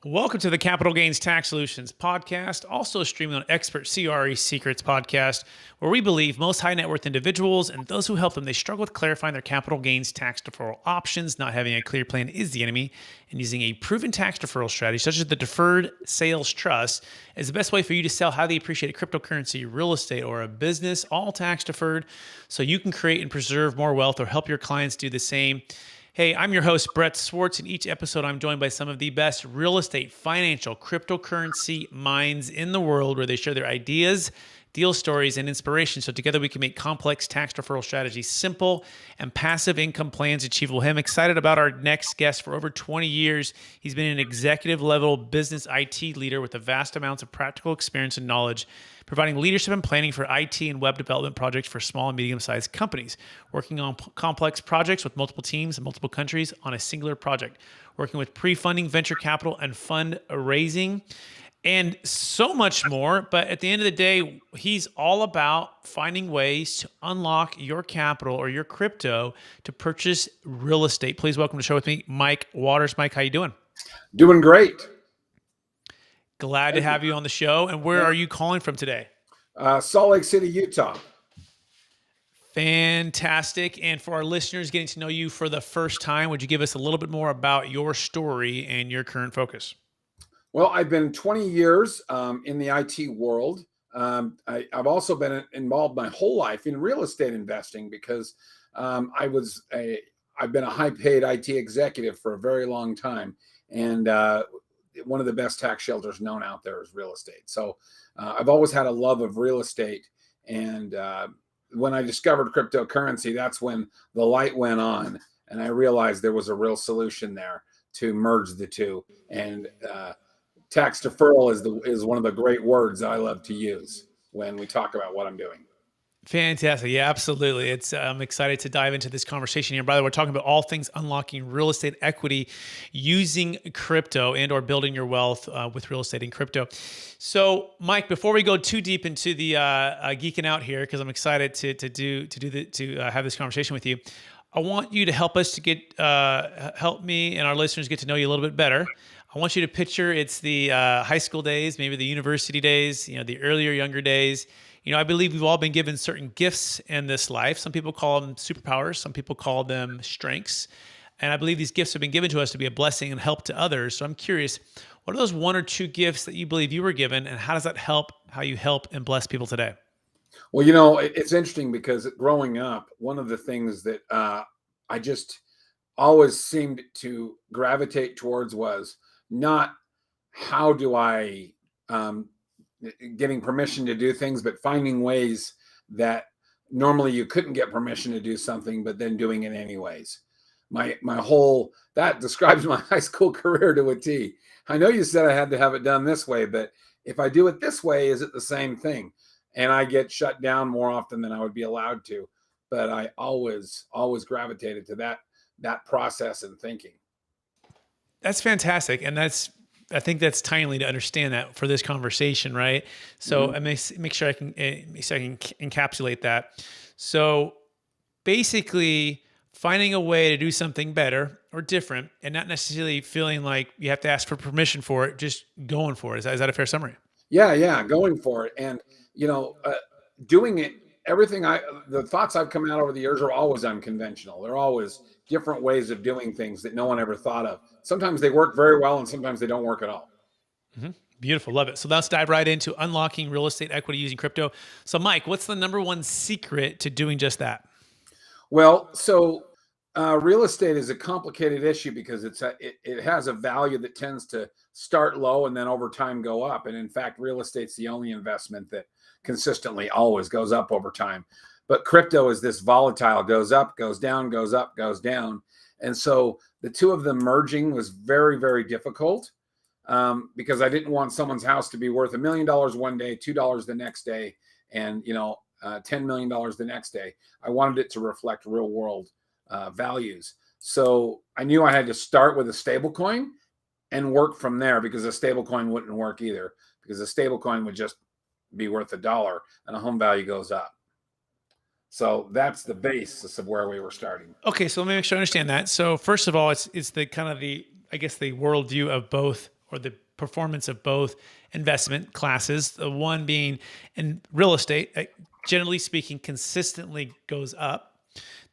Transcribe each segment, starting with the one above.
Welcome to the Capital Gains Tax Solutions podcast, also streaming on Expert CRE Secrets podcast, where we believe most high net worth individuals and those who help them, they struggle with clarifying their capital gains tax deferral options. Not having a clear plan is the enemy, and using a proven tax deferral strategy, such as the Deferred Sales Trust, is the best way for you to sell highly appreciated cryptocurrency, real estate, or a business, all tax deferred, so you can create and preserve more wealth or help your clients do the same. Hey, I'm your host, Brett Swarts. In each episode, I'm joined by some of the best real estate, financial, cryptocurrency minds in the world, where they share their ideas, deal stories, and inspiration. So together we can make complex tax deferral strategies simple and passive income plans achievable. I'm excited about our next guest. For over 20 years, he's been an executive level business IT leader with a vast amounts of practical experience and knowledge, providing leadership and planning for IT and web development projects for small and medium-sized companies, working on complex projects with multiple teams in multiple countries on a singular project, working with pre-funding, venture capital, and fund raising, and so much more. But at the end of the day, he's all about finding ways to unlock your capital or your crypto to purchase real estate. Please welcome to the show with me, Mike Waters. Mike, how you doing? Doing great. Glad to have you on the show. And where are you calling from today? Salt Lake City, Utah. Fantastic. And for our listeners getting to know you for the first time, would you give us a little bit more about your story and your current focus? Well, I've been 20 years in the IT world. I've also been involved my whole life in real estate investing because I've been a high-paid IT executive for a very long time. And one of the best tax shelters known out there is real estate. So I've always had a love of real estate. And when I discovered cryptocurrency, that's when the light went on. And I realized there was a real solution there to merge the two. And tax deferral is one of the great words I love to use when we talk about what I'm doing. Fantastic. Yeah, absolutely. I'm excited to dive into this conversation here. By the way, we're talking about all things unlocking real estate equity using crypto and or building your wealth with real estate and crypto. So, Mike, before we go too deep into the geeking out here, because I'm excited to have this conversation with you, I want you to help us to help me and our listeners get to know you a little bit better. I want you to picture it's the high school days, maybe the university days, the earlier, younger days. I believe we've all been given certain gifts in this life. Some people call them superpowers. Some people call them strengths. And I believe these gifts have been given to us to be a blessing and help to others. So I'm curious, what are those one or two gifts that you believe you were given, and how does that help how you help and bless people today? Well, it's interesting because growing up, one of the things that I just always seemed to gravitate towards was not how do I getting permission to do things, but finding ways that normally you couldn't get permission to do something, but then doing it anyways. That describes my high school career to a T. I know you said I had to have it done this way, but if I do it this way, is it the same thing? And I get shut down more often than I would be allowed to. But I always gravitated to that process and thinking. That's fantastic. And I think that's timely to understand that for this conversation, right? So I make sure I can encapsulate that. So basically, finding a way to do something better or different, and not necessarily feeling like you have to ask for permission for it, just going for it. Is that a fair summary? Yeah, going for it, and doing it. The thoughts I've come out over the years are always unconventional. They're always different ways of doing things that no one ever thought of. Sometimes they work very well and sometimes they don't work at all. Mm-hmm. Beautiful. Love it. So let's dive right into unlocking real estate equity using crypto. So Mike, what's the number one secret to doing just that? Well, so real estate is a complicated issue because it has a value that tends to start low and then over time go up. And in fact, real estate's the only investment that consistently always goes up over time. But crypto is this volatile, goes up, goes down, goes up, goes down. And so the two of them merging was very, very difficult because I didn't want someone's house to be worth $1 million one day, $2 the next day, and $10 million the next day. I wanted it to reflect real world values. So I knew I had to start with a stable coin and work from there, because a stable coin wouldn't work either, because a stable coin would just be worth $1 and a home value goes up. So that's the basis of where we were starting. Okay, so let me make sure I understand that. So first of all, it's the kind of the worldview of both or the performance of both investment classes. The one being in real estate, generally speaking, consistently goes up.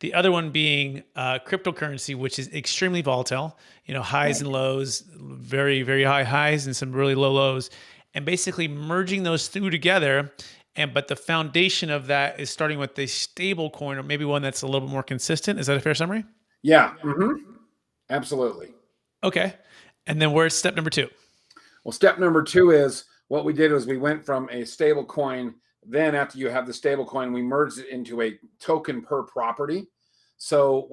The other one being cryptocurrency, which is extremely volatile, highs and lows, very, very high highs and some really low lows, and basically merging those two together. But the foundation of that is starting with a stable coin, or maybe one that's a little bit more consistent. Is that a fair summary? Yeah. Absolutely. Okay. And then where's step number 2? Well, step number 2 is what we did was we went from a stable coin. Then after you have the stable coin, we merged it into a token per property. So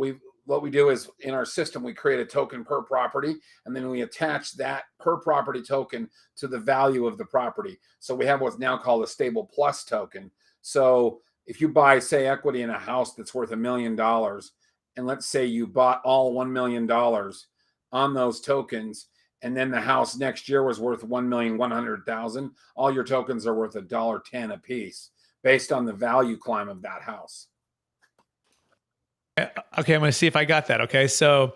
what we do is in our system, we create a token per property, and then we attach that per property token to the value of the property. So we have what's now called a stable plus token. So if you buy, say, equity in a house that's worth $1 million, and let's say you bought all $1 million on those tokens, and then the house next year was worth $1,100,000, all your tokens are worth $1.10 a piece based on the value climb of that house. Okay, I'm going to see if I got that. Okay, so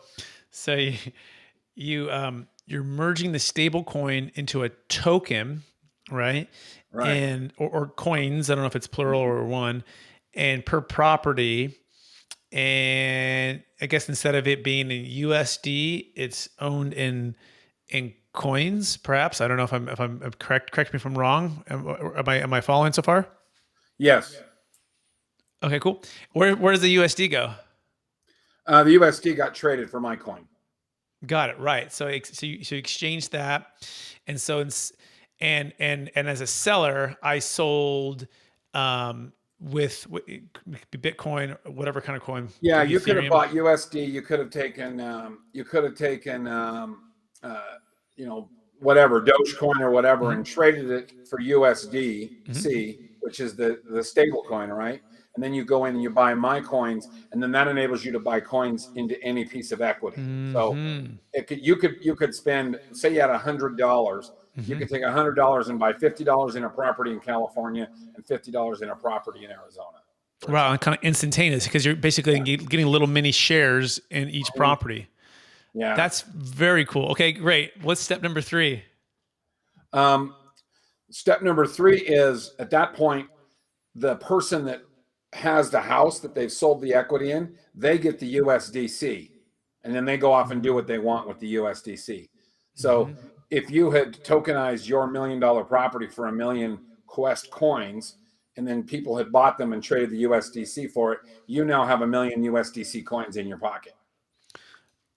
you're merging the stable coin into a token, right? Right. And or coins. I don't know if it's plural or one, and per property. And I guess instead of it being in USD, it's owned in coins, perhaps. I don't know if I'm correct. Correct me if I'm wrong. Am I following so far? Yes. Okay, cool. Where does the USD go? The USD got traded for my coin. Got it. Right. So you exchange that, and so and as a seller, I sold with Bitcoin, whatever kind of coin. Yeah, you could have bought USD. You could have taken whatever Dogecoin or whatever, and traded it for USDC, which is the stable coin, right? And then you go in and you buy my coins, and then that enables you to buy coins into any piece of equity. So you could spend, say you had $100, you could take $100 and buy $50 in a property in California and $50 in a property in Arizona. Wow, and kind of instantaneous, because you're basically getting little mini shares in each property. Yeah, that's very cool. Okay, great. What's step number 3? Step number 3 is, at that point, the person that has the house that they've sold the equity in, they get the USDC, and then they go off and do what they want with the USDC. So if you had tokenized your $1 million property for 1 million Quest coins, and then people had bought them and traded the USDC for it, you now have 1 million USDC coins in your pocket.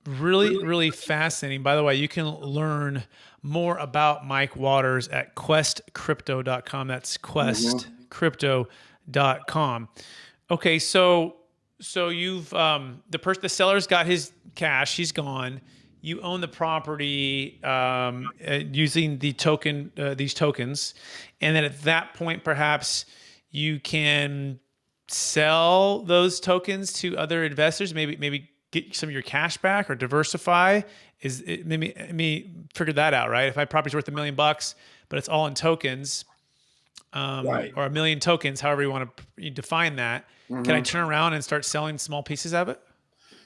Really, really fascinating. By the way, you can learn more about Mike Waters at questcrypto.com. That's questcrypto.com. Okay, so you've the seller's got his cash, he's gone. You own the property using the token, these tokens, and then at that point, perhaps you can sell those tokens to other investors. Maybe get some of your cash back or diversify. Maybe let me figure that out, right? If my property's worth $1 million, but it's all in tokens, Right. or 1 million tokens, however you want to define that, can I turn around and start selling small pieces of it?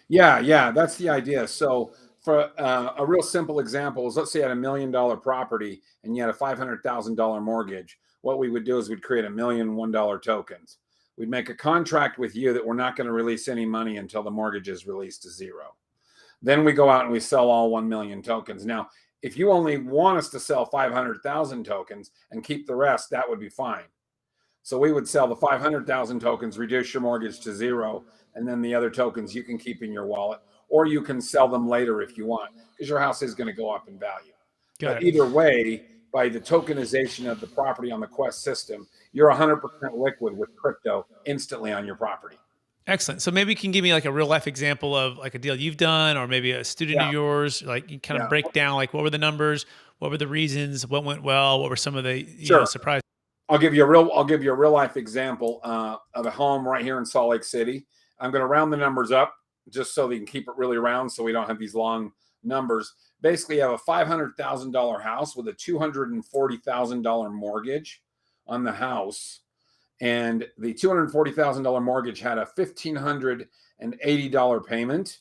Yeah, that's the idea. So for a real simple example is, let's say you had $1 million property and you had a $500,000 mortgage. What we would do is we'd create $1 million $1 tokens. We'd make a contract with you that we're not going to release any money until the mortgage is released to zero. Then we go out and we sell all 1 million tokens. Now, if you only want us to sell 500,000 tokens and keep the rest, that would be fine. So we would sell the 500,000 tokens, reduce your mortgage to zero, and then the other tokens you can keep in your wallet, or you can sell them later if you want, because your house is going to go up in value. But either way, by the tokenization of the property on the Quest system, you're 100% liquid with crypto instantly on your property. Excellent. So maybe you can give me like a real life example of like a deal you've done, or maybe a student of yours, like you kind of break down, like what were the numbers, what were the reasons, what went well, what were some of the surprises. I'll give you a real life example of a home right here in Salt Lake City. I'm going to round the numbers up just so they can keep it really round, so we don't have these long numbers. Basically, you have a $500,000 house with a $240,000 mortgage on the house. And the $240,000 mortgage had a $1,580 payment.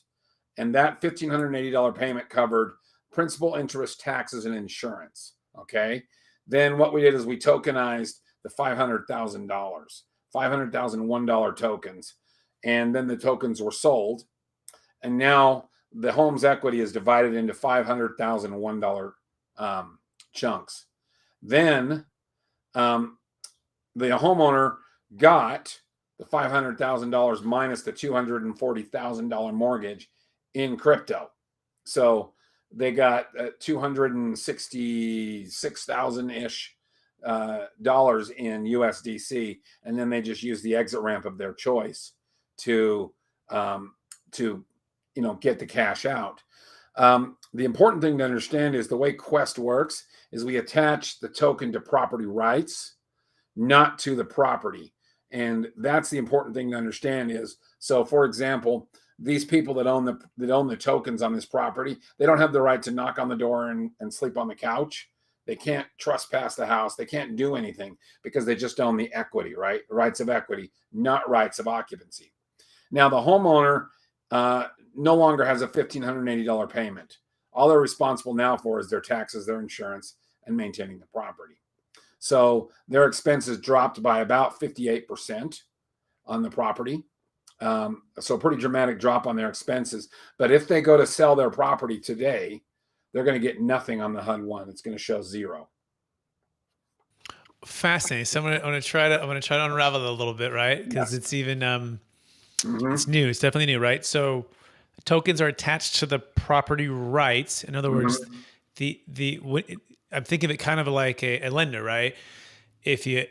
And that $1,580 payment covered principal, interest, taxes, and insurance. Okay. Then what we did is we tokenized the $500,000, $500,001 tokens. And then the tokens were sold. And now the home's equity is divided into $500,001 chunks. Then the homeowner got the $500,000 minus the $240,000 mortgage in crypto. So they got 266,000-ish dollars in USDC, and then they just use the exit ramp of their choice to get the cash out. The important thing to understand is the way Quest works is we attach the token to property rights, not to the property. And that's the important thing to understand is, so for example, these people that own the tokens on this property, they don't have the right to knock on the door and sleep on the couch. They can't trespass the house. They can't do anything because they just own the equity, right? Rights of equity, not rights of occupancy. Now, the homeowner no longer has a $1,580 payment. All they're responsible now for is their taxes, their insurance, and maintaining the property. So their expenses dropped by about 58% on the property. So a pretty dramatic drop on their expenses. But if they go to sell their property today, they're going to get nothing on the HUD-1. It's going to show zero. Fascinating. So I'm going to try to unravel it a little bit, right? Because it's even it's new. It's definitely new, right? So tokens are attached to the property rights. In other words, I'm thinking of it kind of like a lender, right? If you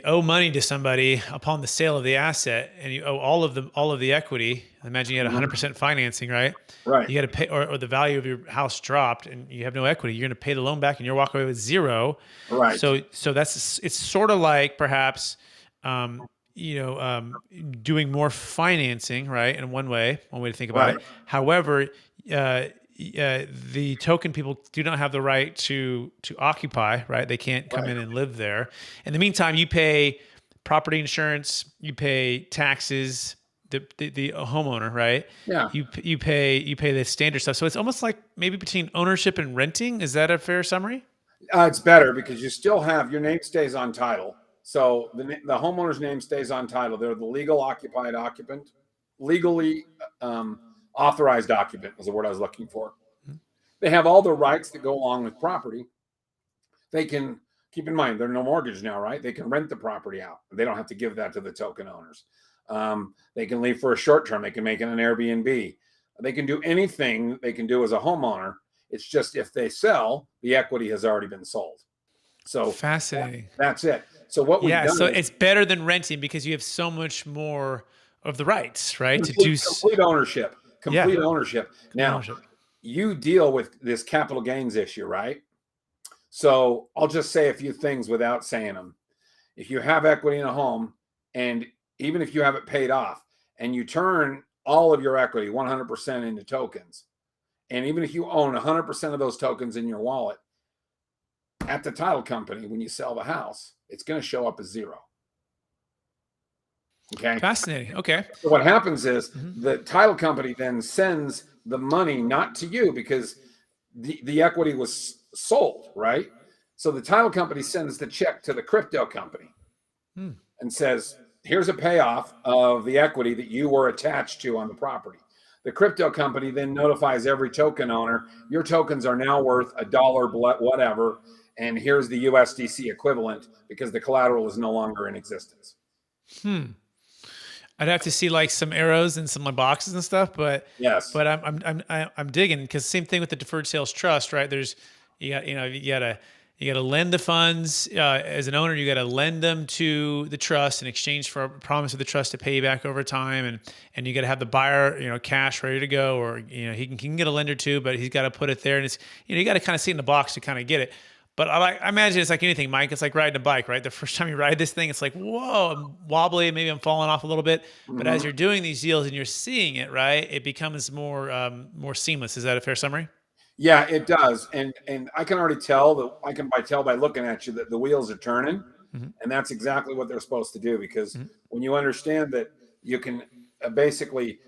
owe money to somebody upon the sale of the asset and you owe all of the equity, imagine you had 100% financing, right? Right. You got to pay, or the value of your house dropped and you have no equity. You're going to pay the loan back and you're walking away with zero. Right. So it's sort of like perhaps, doing more financing, right? In one way to think about it. However, the token people do not have the right to occupy, right? They can't come in and live there. In the meantime, you pay property insurance, you pay taxes, the homeowner, right? Yeah. You pay the standard stuff. So it's almost like maybe between ownership and renting. Is that a fair summary? It's better because you still have your name stays on title. So the homeowner's name stays on title. They're the legal occupied occupant, legally authorized occupant was the word I was looking for. They have all the rights that go along with property. They can, keep in mind, there's no mortgage now, right? They can rent the property out. They don't have to give that to the token owners. They can leave for a short term. They can make it an Airbnb. They can do anything they can do as a homeowner. It's just if they sell, the equity has already been sold. So fascinating. That's it. So what we've done so it's better than renting because you have so much more of the rights, right? Complete ownership. Ownership. Now, you deal with this capital gains issue, right? So I'll just say a few things without saying them. If you have equity in a home, and even if you have it paid off, and you turn all of your equity 100% into tokens, and even if you own 100% of those tokens in your wallet, at the title company, when you sell the house, it's going to show up as zero. Okay. Fascinating. Okay. So what happens is the title company then sends the money not to you because the equity was sold, right? So the title company sends the check to the crypto company and says, here's a payoff of the equity that you were attached to on the property. The crypto company then notifies every token owner, your tokens are now worth $1, whatever, and here's the USDC equivalent because the collateral is no longer in existence. I'd have to see like some arrows and some boxes and stuff, but yes, but I'm digging because same thing with the Deferred Sales Trust, right? There's you gotta lend the funds as an owner. You gotta lend them to the trust in exchange for a promise of the trust to pay you back over time, and you gotta have the buyer cash ready to go, or he can get a lender too, but he's got to put it there, and it's you got to kind of see in the box to kind of get it. But I imagine it's like anything, Mike. It's like riding a bike, right? The first time you ride this thing, it's like, whoa, I'm wobbly. Maybe I'm falling off a little bit. But as you're doing these deals and you're seeing it, right, it becomes more seamless. Is that a fair summary? Yeah, it does. And I can already tell tell by looking at you that the wheels are turning. And that's exactly what they're supposed to do. Because when you understand that you can basically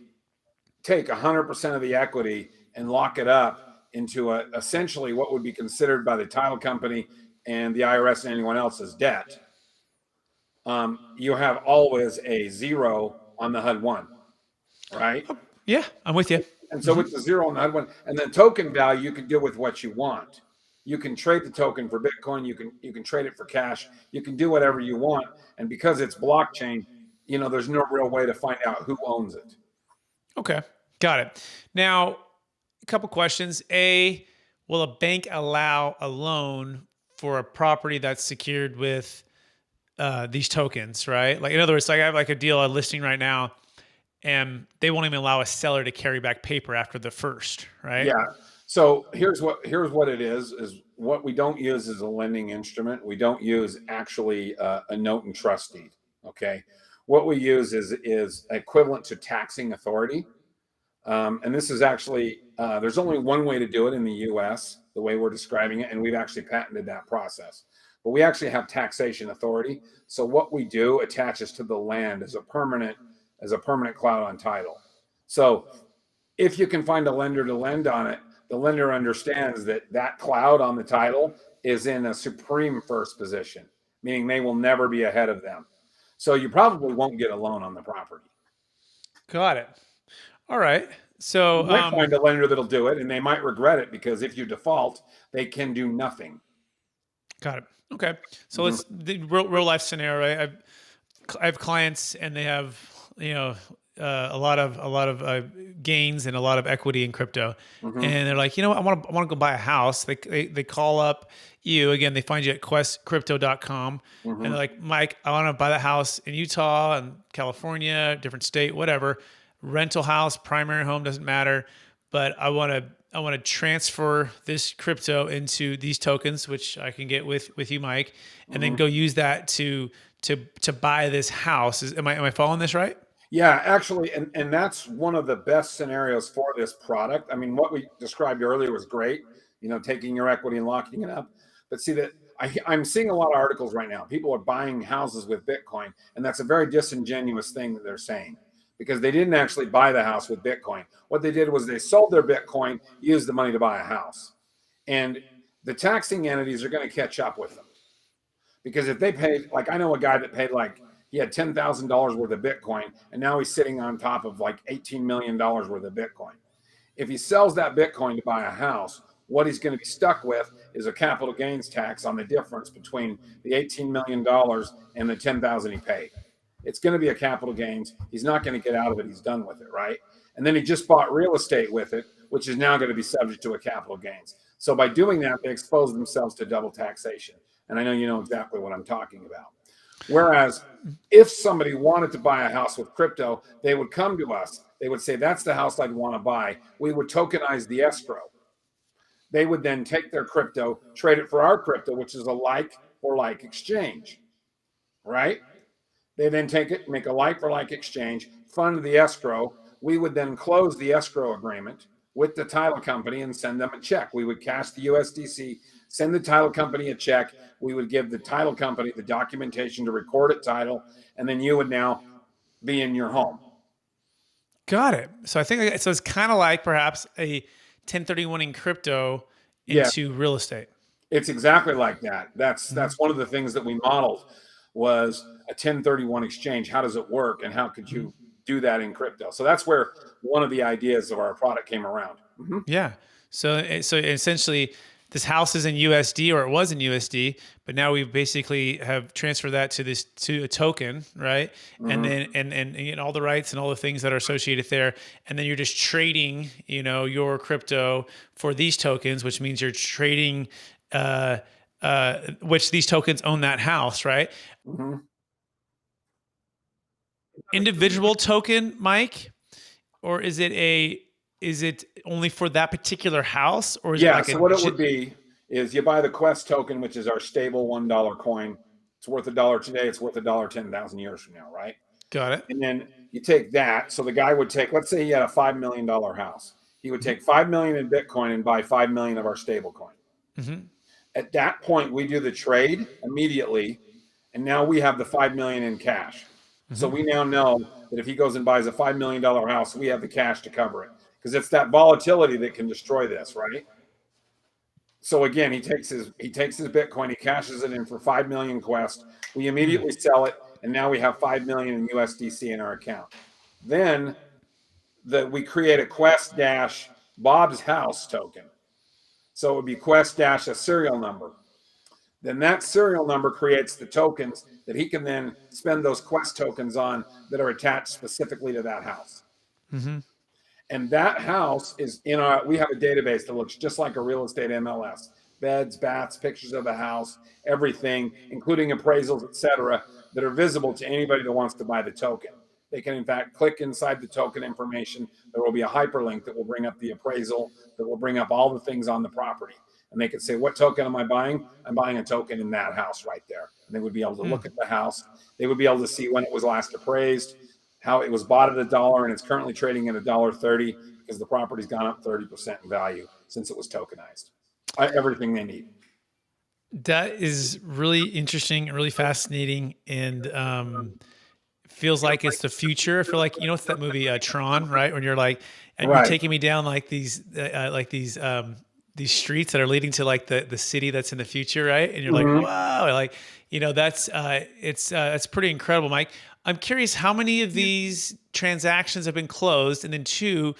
take 100% of the equity and lock it up into essentially what would be considered by the title company and the IRS and anyone else as debt, you have always a zero on the HUD-1, right? Yeah, I'm with you. And so with the zero on the HUD-1, and then token value, you can do with what you want. You can trade the token for Bitcoin. You can trade it for cash. You can do whatever you want. And because it's blockchain, there's no real way to find out who owns it. Okay, got it. Now, a couple questions. A, will a bank allow a loan for a property that's secured with these tokens, right? Like, in other words, like I have like a listing right now, and they won't even allow a seller to carry back paper after the first, right? Yeah. So here's what it is what we don't use is a lending instrument. We don't use actually a note and trust deed. Okay. What we use is equivalent to taxing authority. And this is actually, there's only one way to do it in the US, the way we're describing it. And we've actually patented that process. But we actually have taxation authority. So what we do attaches to the land as a permanent cloud on title. So if you can find a lender to lend on it, the lender understands that cloud on the title is in a supreme first position, meaning they will never be ahead of them. So you probably won't get a loan on the property. Got it. All right. So you might find a lender that'll do it, and they might regret it because if you default, they can do nothing. Got it. Okay. So let's the real life scenario. Right? I have clients, and they have a lot of gains and a lot of equity in crypto, and they're like, I want to go buy a house. They call up you again. They find you at questcrypto.com, and they're like, Mike, I want to buy the house in Utah and California, different state, whatever, rental house, primary home, doesn't matter, but I want to transfer this crypto into these tokens, which I can get with you, Mike, and then go use that to buy this house. Am I following this right? Yeah, actually, and that's one of the best scenarios for this product. I mean, what we described earlier was great, taking your equity and locking it up. But see that I'm seeing a lot of articles right now. People are buying houses with Bitcoin, and that's a very disingenuous thing that they're saying because they didn't actually buy the house with Bitcoin. What they did was they sold their Bitcoin, used the money to buy a house. And the taxing entities are going to catch up with them. Because if they paid, like I know a guy that paid he had $10,000 worth of Bitcoin, and now he's sitting on top of $18 million worth of Bitcoin. If he sells that Bitcoin to buy a house, what he's going to be stuck with is a capital gains tax on the difference between the $18 million and the $10,000 he paid. It's going to be a capital gains. He's not going to get out of it. He's done with it, right? And then he just bought real estate with it, which is now going to be subject to a capital gains. So by doing that, they expose themselves to double taxation. And I know you know exactly what I'm talking about. Whereas if somebody wanted to buy a house with crypto, they would come to us. They would say, that's the house I'd want to buy. We would tokenize the escrow. They would then take their crypto, trade it for our crypto, which is a like for like exchange, right? They then take it, make a like for like exchange, fund the escrow. We would then close the escrow agreement with the title company and send them a check. We would cash the USDC, send the title company a check. We would give the title company the documentation to record it title, and then you would now be in your home. Got it. So I think it's kind of like perhaps a 1031 in crypto into real estate. It's exactly like that. That's one of the things that we modeled was a 1031 exchange. How does it work, and how could you do that in crypto? So that's where one of the ideas of our product came around. Yeah. So essentially, this house is in USD, or it was in USD, but now we basically have transferred that to a token, right? And then and all the rights and all the things that are associated there, and then you're just trading, your crypto for these tokens, which means you're trading, which these tokens own that house, right? Individual token, Mike, or is it only for that particular house, or is it so what it would be is you buy the Quest token, which is our stable $1 coin. It's worth $1 today. It's worth $1 10,000 years from now, right? Got it. And then you take that. So the guy would take, let's say he had a $5 million house. He would take $5 million in Bitcoin and buy $5 million of our stable coin. At that point, we do the trade immediately, and now we have the $5 million in cash. So we now know that if he goes and buys a $5 million house, we have the cash to cover it. Because it's that volatility that can destroy this, right? So again, he takes his Bitcoin, he cashes it in for 5 million Quest. We immediately sell it, and now we have 5 million in USDC in our account. Then we create a Quest dash Bob's house token. So it would be Quest dash a serial number. Then that serial number creates the tokens that he can then spend those Quest tokens on that are attached specifically to that house. Mm-hmm. And that house is we have a database that looks just like a real estate MLS. Beds, baths, pictures of the house, everything, including appraisals, etc., that are visible to anybody that wants to buy the token. They can, in fact, click inside the token information. There will be a hyperlink that will bring up the appraisal, that will bring up all the things on the property. And they can say, what token am I buying? I'm buying a token in that house right there. And they would be able to look at the house. They would be able to see when it was last appraised, how it was bought at $1, and it's currently trading at $1.30 because the property's gone up 30% in value since it was tokenized. Everything they need. That is really interesting and really fascinating, and feels like it's the future. I feel like, you know, it's that movie Tron, right? When you're like, and you're taking me down like these streets that are leading to like the city that's in the future, right? And you're like, wow, like, you know, that's pretty incredible, Mike. I'm curious, how many of these transactions have been closed, and then two,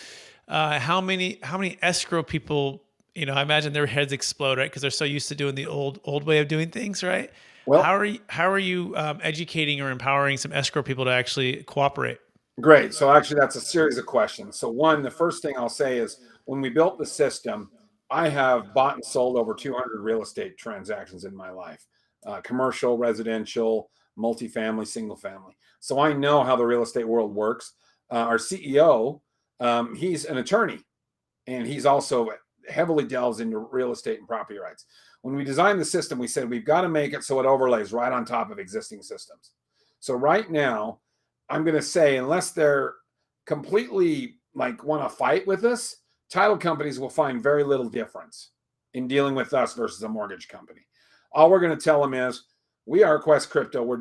how many escrow people? You know, I imagine their heads explode, right? Because they're so used to doing the old way of doing things, right? Well, how are you educating or empowering some escrow people to actually cooperate? Great. So actually, that's a series of questions. So one, the first thing I'll say is when we built the system, I have bought and sold over 200 real estate transactions in my life, commercial, residential, multifamily, single family. So I know how the real estate world works. Our CEO, he's an attorney, and he's also heavily delves into real estate and property rights. When we designed the system, we said we've got to make it so it overlays right on top of existing systems. So right now, I'm going to say, unless they're completely like want to fight with us, title companies will find very little difference in dealing with us versus a mortgage company. All we're going to tell them is, we are Quest Crypto. We're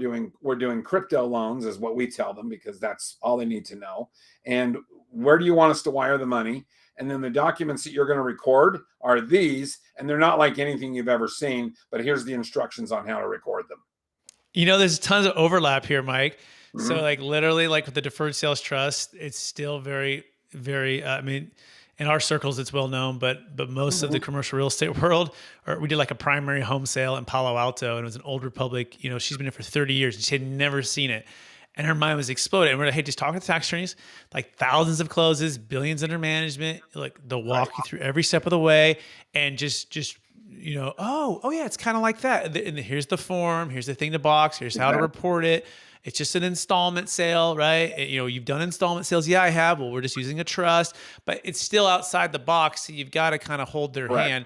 doing crypto loans, is what we tell them, because that's all they need to know. And where do you want us to wire the money? And then the documents that you're going to record are these, and they're not like anything you've ever seen, but here's the instructions on how to record them. You know, there's tons of overlap here, Mike. So like literally like with the Deferred Sales Trust, it's still very, very, I mean, in our circles, it's well known, but most of the commercial real estate world, or we did like a primary home sale in Palo Alto, and it was an Old Republic. You know, she's been here for 30 years and she had never seen it. And her mind was exploded. And we're like, hey, just talk to the tax attorneys, like thousands of closes, billions under management. Like they'll walk you through every step of the way, and just, you know, oh yeah, it's kind of like that. And here's the form, here's the thing to box, here's how to report it. It's just an installment sale, right? You know, you've done installment sales. Yeah, I have. Well, we're just using a trust, but it's still outside the box. So you've got to kind of hold their hand.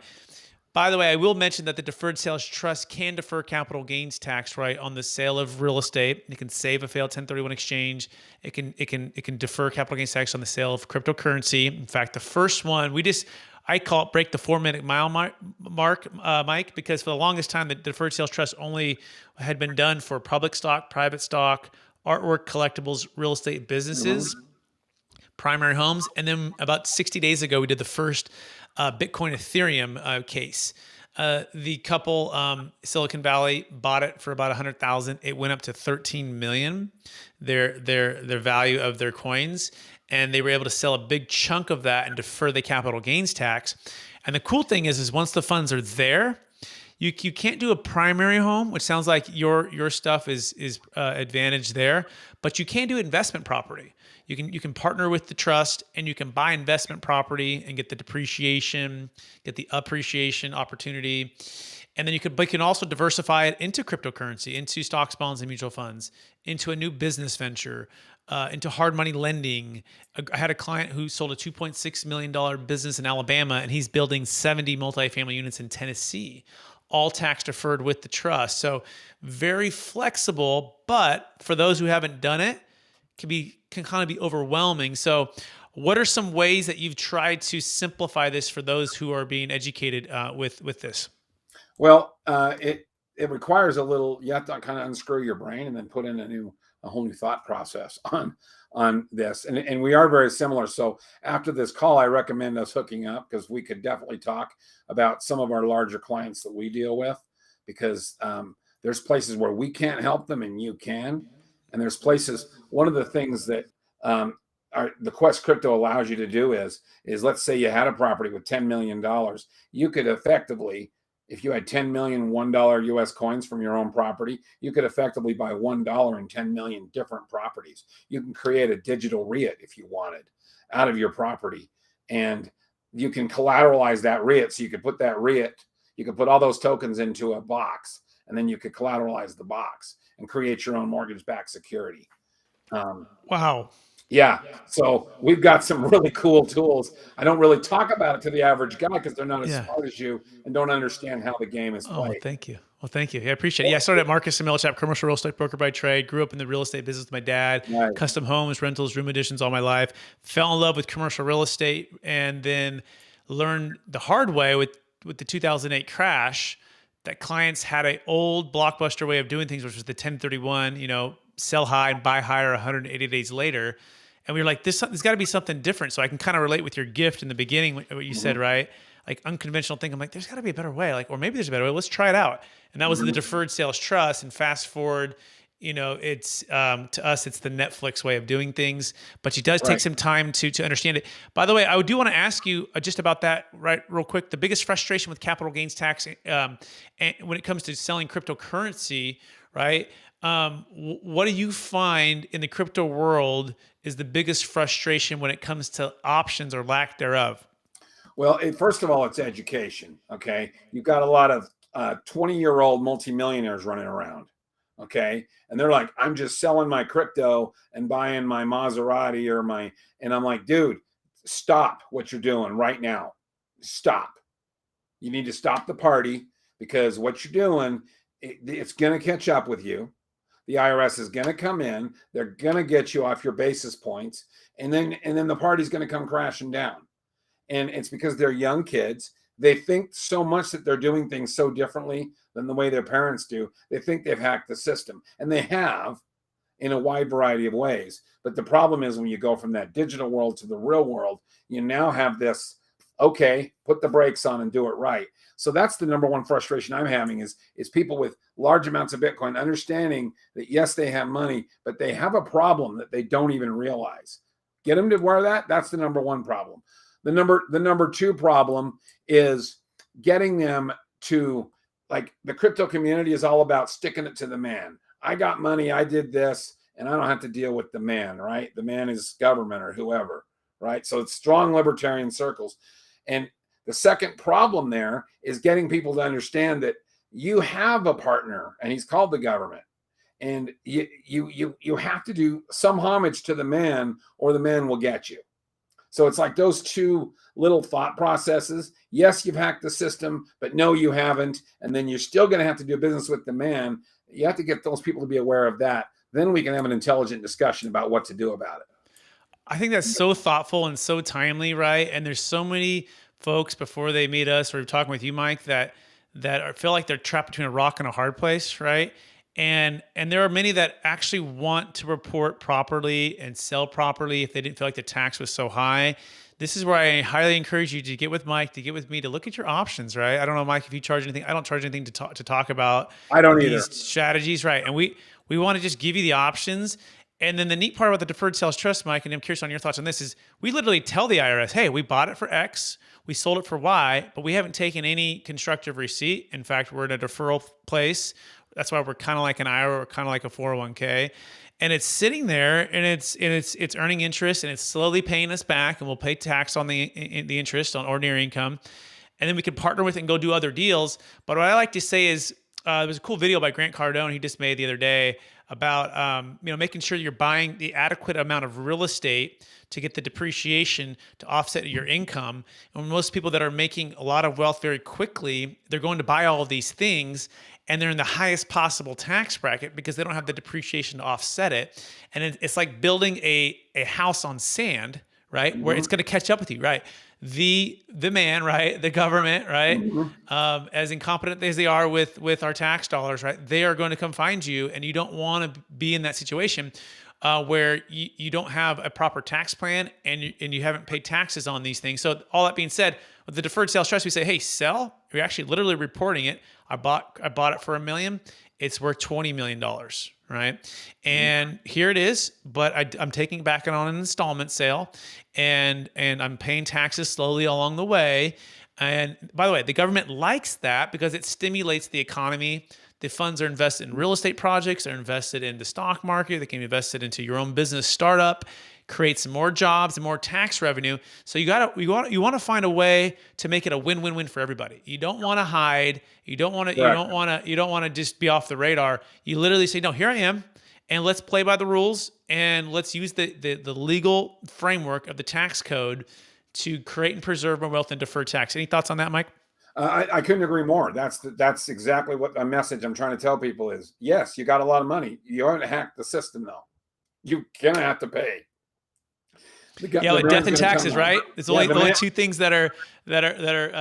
By the way, I will mention that the Deferred Sales Trust can defer capital gains tax, right, on the sale of real estate. It can save a failed 1031 exchange. It can defer capital gains tax on the sale of cryptocurrency. In fact, the first one, I call it break the 4-minute mile mark, Mike, because for the longest time, the Deferred Sales Trust only had been done for public stock, private stock, artwork, collectibles, real estate businesses, primary homes. And then about 60 days ago, we did the first Bitcoin Ethereum case. The couple, Silicon Valley, bought it for about 100,000. It went up to 13 million, their value of their coins. And they were able to sell a big chunk of that and defer the capital gains tax. And the cool thing is once the funds are there, you can't do a primary home, which sounds like your stuff is advantage there, but you can do investment property. You can partner with the trust, and you can buy investment property and get the depreciation, get the appreciation opportunity. And then you can also diversify it into cryptocurrency, into stocks, bonds, and mutual funds, into a new business venture, into hard money lending. I had a client who sold a $2.6 million business in Alabama, and he's building 70 multifamily units in Tennessee, all tax deferred with the trust. So very flexible, but for those who haven't done it, can kind of be overwhelming. So what are some ways that you've tried to simplify this for those who are being educated with this? Well, it requires you have to kind of unscrew your brain and then put in a a whole new thought process on this. And we are very similar. So after this call, I recommend us hooking up, because we could definitely talk about some of our larger clients that we deal with, because there's places where we can't help them and you can. And there's places, one of the things that the Quest Crypto allows you to do is let's say you had a property with $10 million. You could effectively, if you had 10 million $1 US coins from your own property, you could effectively buy $1 in 10 million different properties. You can create a digital REIT if you wanted out of your property, and you can collateralize that REIT. So you could put that REIT, you could put all those tokens into a box, and then you could collateralize the box and create your own mortgage-backed security. Wow. Yeah. So we've got some really cool tools. I don't really talk about it to the average guy because they're not as smart as you and don't understand how the game is played. Oh, well, thank you. Well, thank you. Yeah, I appreciate it. Yeah, I started at Marcus Millichap, commercial real estate broker by trade. Grew up in the real estate business with my dad. Right. Custom homes, rentals, room additions all my life. Fell in love with commercial real estate, and then learned the hard way with the 2008 crash that clients had an old Blockbuster way of doing things, which was the 1031, sell high and buy higher 180 days later. And we were like, there's got to be something different. So I can kind of relate with your gift in the beginning, what you said, right? Like unconventional thing. I'm like, there's got to be a better way. Or maybe there's a better way. Let's try it out. And that was the Deferred Sales Trust. And fast forward, it's to us, it's the Netflix way of doing things. But it does take some time to understand it. By the way, I do want to ask you just about that, right, real quick. The biggest frustration with capital gains tax, and when it comes to selling cryptocurrency, right? What do you find in the crypto world is the biggest frustration when it comes to options or lack thereof? Well, first of all, it's education. Okay. You've got a lot of 20-year-old multimillionaires running around. Okay. And they're like, I'm just selling my crypto and buying my Maserati and I'm like, dude, stop what you're doing right now. Stop. You need to stop the party, because what you're doing, it's going to catch up with you. The IRS is going to come in. They're going to get you off your basis points. And then the party's going to come crashing down. And it's because they're young kids. They think so much that they're doing things so differently than the way their parents do. They think they've hacked the system. And they have, in a wide variety of ways. But the problem is, when you go from that digital world to the real world, you now have this, okay, put the brakes on and do it right. So that's the number one frustration I'm having is people with large amounts of Bitcoin understanding that, yes, they have money, but they have a problem that they don't even realize. Get them to where that's the number one problem. The number two problem is getting them to, like, the crypto community is all about sticking it to the man. I got money, I did this, and I don't have to deal with the man, right? The man is government or whoever, right? So it's strong libertarian circles. And the second problem there is getting people to understand that you have a partner, and he's called the government, and you have to do some homage to the man, or the man will get you. So it's like those two little thought processes. Yes, you've hacked the system, but no, you haven't. And then you're still going to have to do business with the man. You have to get those people to be aware of that. Then we can have an intelligent discussion about what to do about it. I think that's so thoughtful and so timely, right? And there's so many folks before they meet us, or talking with you, Mike, that feel like they're trapped between a rock and a hard place, right? And there are many that actually want to report properly and sell properly if they didn't feel like the tax was so high. This is where I highly encourage you to get with Mike, to get with me, to look at your options, right? I don't know, Mike, if you charge anything. I don't charge anything to talk about. I don't these either. Strategies, right? And we want to just give you the options. And then the neat part about the Deferred Sales Trust, Mike, and I'm curious on your thoughts on this, is we literally tell the IRS, hey, we bought it for X, we sold it for Y, but we haven't taken any constructive receipt. In fact, we're in a deferral place. That's why we're kind of like an IRA or kind of like a 401k. And it's sitting there, and it's earning interest, and it's slowly paying us back, and we'll pay tax on the interest on ordinary income. And then we can partner with it and go do other deals. But what I like to say is, there was a cool video by Grant Cardone he just made the other day about making sure you're buying the adequate amount of real estate to get the depreciation to offset your income. And most people that are making a lot of wealth very quickly, they're going to buy all of these things, and they're in the highest possible tax bracket because they don't have the depreciation to offset it. And it's like building a house on sand, right? Mm-hmm. Where it's going to catch up with you, right? the man, right, the government, right, Mhm. as incompetent as they are with our tax dollars, right, they are going to come find you, and you don't want to be in that situation where you don't have a proper tax plan and you haven't paid taxes on these things. So all that being said, with the deferred sales trust, we say, hey, sell. You're actually literally reporting it. I bought it for $1 million. It's worth $20 million, right? And here it is, but I'm taking it back on an installment sale, and I'm paying taxes slowly along the way. And by the way, the government likes that because it stimulates the economy. The funds are invested in real estate projects, they're invested in the stock market, they can be invested into your own business startup, create some more jobs and more tax revenue. So you want to find a way to make it a win-win-win for everybody. You don't want to hide, you don't want to just be off the radar. You literally say, no, here I am, and let's play by the rules, and let's use the legal framework of the tax code to create and preserve more wealth and defer tax. Any thoughts on that, Mike? I couldn't agree more. That's exactly what the message I'm trying to tell people is. Yes, you got a lot of money. You haven't hacked the system, though. You're gonna have to pay. Like death and taxes, right? There's only two things that are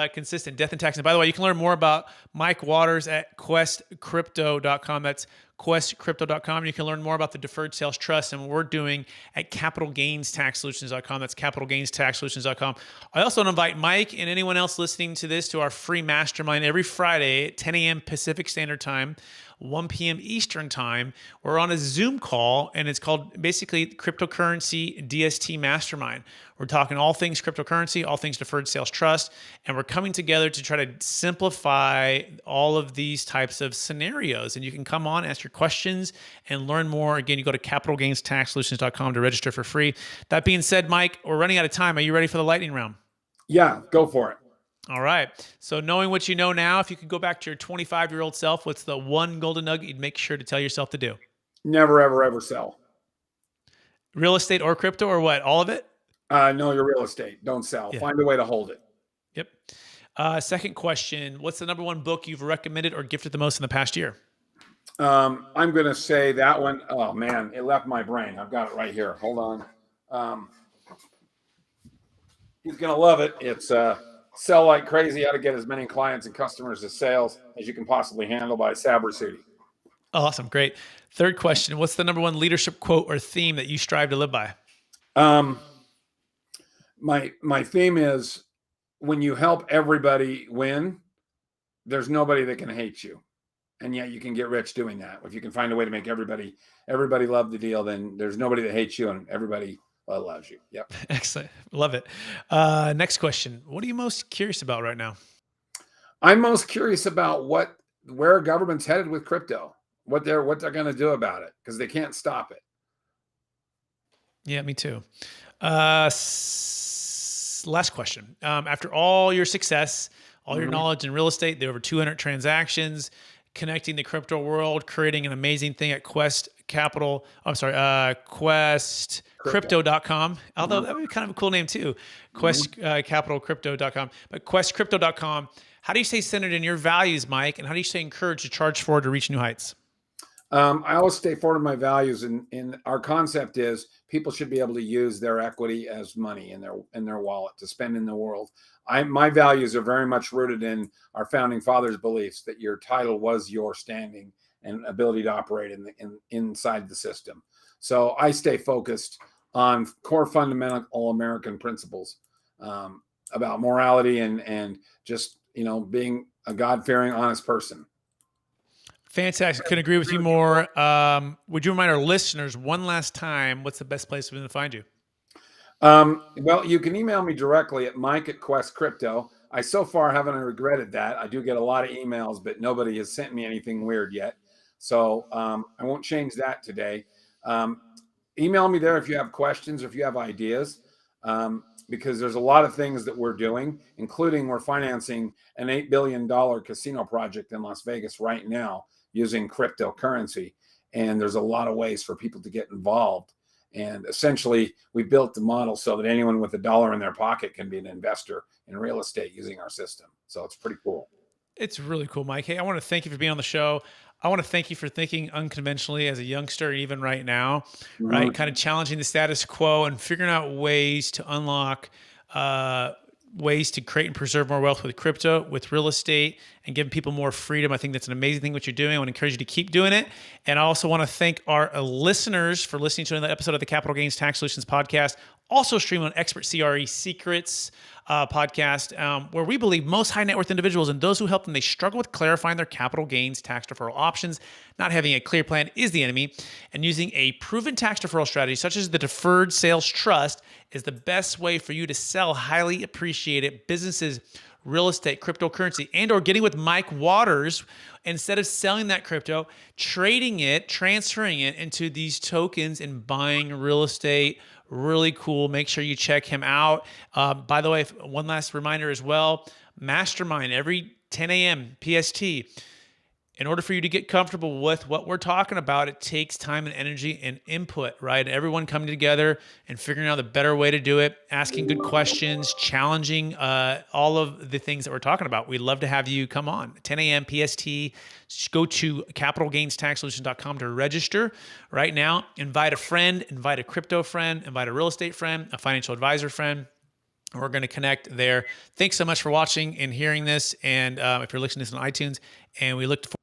consistent: death and taxes. And by the way, you can learn more about Mike Waters at questcrypto.com. That's questcrypto.com. You can learn more about the Deferred Sales Trust and what we're doing at capitalgainstaxsolutions.com. That's capitalgainstaxsolutions.com. I also want to invite Mike and anyone else listening to this to our free mastermind every Friday at 10 a.m. Pacific Standard Time, 1 p.m. Eastern Time. We're on a Zoom call, and it's called basically Cryptocurrency DST Mastermind. We're talking all things cryptocurrency, all things deferred sales trust, and we're coming together to try to simplify all of these types of scenarios. And you can come on, ask your questions, and learn more. Again, you go to capitalgainstaxsolutions.com to register for free. That being said, Mike, we're running out of time. Are you ready for the lightning round? Yeah, go for it. All right. So knowing what you know now, if you could go back to your 25-year-old self, what's the one golden nugget you'd make sure to tell yourself to do? Never, ever, ever sell. Real estate or crypto or what? All of it? No, your real estate. Don't sell. Yeah. Find a way to hold it. Yep. Second question. What's the number one book you've recommended or gifted the most in the past year? I'm going to say that one. Oh, man, it left my brain. I've got it right here. Hold on. He's going to love it. It's Sell Like Crazy, How to Get as Many Clients and Customers as Sales as You Can Possibly Handle by Sabra Sudi. Awesome. Great. Third question. What's the number one leadership quote or theme that you strive to live by? My theme is, when you help everybody win, there's nobody that can hate you. And yet you can get rich doing that. If you can find a way to make everybody love the deal, then there's nobody that hates you and everybody loves you. Yep. Excellent. Love it. Next question. What are you most curious about right now? I'm most curious about where government's headed with crypto, what they're going to do about it, because they can't stop it. Yeah, me too. Last question. After all your success, all your knowledge in real estate, the over 200 transactions, connecting the crypto world, creating an amazing thing at questcrypto.com. Although that would be kind of a cool name too. Questcapitalcrypto.com. But questcrypto.com. How do you stay centered in your values, Mike? And how do you stay encouraged to charge forward to reach new heights? I always stay forward in my values, and our concept is people should be able to use their equity as money in their wallet to spend in the world. My values are very much rooted in our founding fathers' beliefs that your title was your standing and ability to operate inside the system. So I stay focused on core fundamental American principles about morality and just being a God-fearing, honest person. Fantastic. Couldn't agree with you more. Would you remind our listeners one last time, what's the best place for them to find you? Well, you can email me directly at mike@questcrypto. I so far haven't regretted that. I do get a lot of emails, but nobody has sent me anything weird yet. So I won't change that today. Email me there if you have questions or if you have ideas, because there's a lot of things that we're doing, including we're financing an $8 billion casino project in Las Vegas right now using cryptocurrency. And there's a lot of ways for people to get involved. And essentially, we built the model so that anyone with $1 in their pocket can be an investor in real estate using our system. So it's pretty cool. It's really cool, Mike. Hey, I want to thank you for being on the show. I want to thank you for thinking unconventionally as a youngster, even right now, right? Kind of challenging the status quo and figuring out ways to unlock ways to create and preserve more wealth with crypto, with real estate, and giving people more freedom. I think that's an amazing thing what you're doing. I want to encourage you to keep doing it. And I also want to thank our listeners for listening to another episode of the Capital Gains Tax Solutions podcast, also streaming on Expert CRE Secrets podcast, where we believe most high net worth individuals and those who help them, they struggle with clarifying their capital gains tax deferral options. Not having a clear plan is the enemy, and using a proven tax deferral strategy such as the Deferred Sales Trust is the best way for you to sell highly appreciated businesses, real estate, cryptocurrency, and or getting with Mike Waters, instead of selling that crypto, trading it, transferring it into these tokens and buying real estate. Really cool. Make sure you check him out. By the way, one last reminder as well, Mastermind every 10 a.m. PST. In order for you to get comfortable with what we're talking about, it takes time and energy and input, right? Everyone coming together and figuring out the better way to do it, asking good questions, challenging all of the things that we're talking about. We'd love to have you come on. 10 a.m. PST. Just go to capitalgainstaxsolutions.com to register right now. Invite a friend, invite a crypto friend, invite a real estate friend, a financial advisor friend. We're going to connect there. Thanks so much for watching and hearing this. And if you're listening to this on iTunes, and we look forward